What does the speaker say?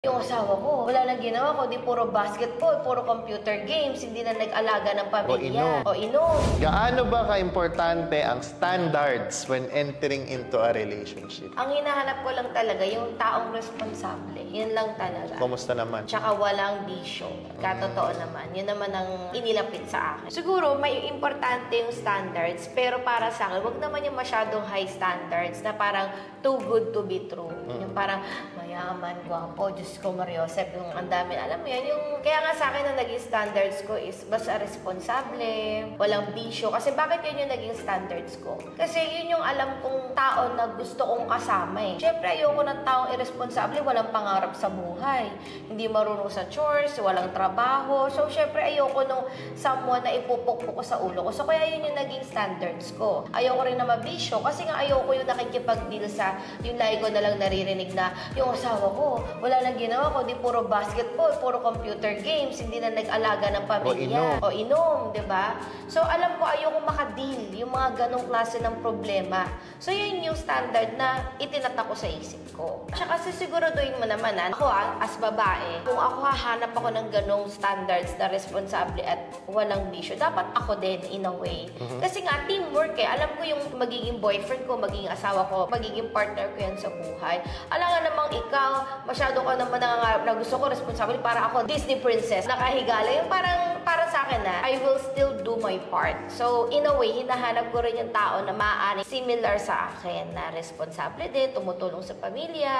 Yung asawa ko, wala nang ginawa ko, di puro basketball, puro computer games, hindi na nag-alaga ng pamilya. O inom. Gaano ba ka-importante ang standards when entering into a relationship? Ang hinahanap ko lang talaga, yung taong responsable. Yun lang talaga. Kumusta naman? Tsaka walang bisyo. Katotoo naman. Yun naman ang inilapit sa akin. Siguro, may importante yung standards, pero para sa akin, wag naman yung masyadong high standards na parang too good to be true. Yung parang mayaman, gwapo, Diyos ko, Mariosep, yung ang dami. Alam mo yan, yung... Kaya nga sa akin, ang naging standards ko is basta responsable, walang bisyo. Kasi bakit yun yung naging standards ko? Kasi yun yung alam kong tao na gusto kong kasama eh. Siyempre, ayoko ng taong irresponsable, walang pangarap sa buhay. Hindi marunong sa chores, walang trabaho. So, siyempre, ayoko nung someone na ipupukpok ko sa ulo ko. So, kaya yun yung naging standards ko. Ayoko rin na mabisyo kasi nga ayoko yung nakikipag-deal sa yung lagi ko na lang naririnig na yung asawa ko, wala nang ginawa ko, di puro basketball, puro computer games, hindi na nag-alaga ng pamilya. O inom, di ba? So, alam ko, ayoko makadeal yung mga ganong klase ng problema. So, yun yung standard na itinatak ko sa isip ko. Tsaka sisiguraduhin mo naman, ako as babae, kung ako hahanap ako ng ganong standards na responsable at walang bisyo, dapat ako din, in a way. Kasi nga, teamwork eh. Alam ko yung magiging boyfriend ko, magiging asawa ko, magiging partner ko yan sa buhay. Alam nga namang ikaw, masyado ka naman nangangarap na gusto ko responsable para ako Disney princess, nakahigala. Yung parang para sa akin na, I will still do my part. So, in a way, hinahanap ko rin yung tao na maaari similar sa akin na responsable din, tumutulong sa pamilya.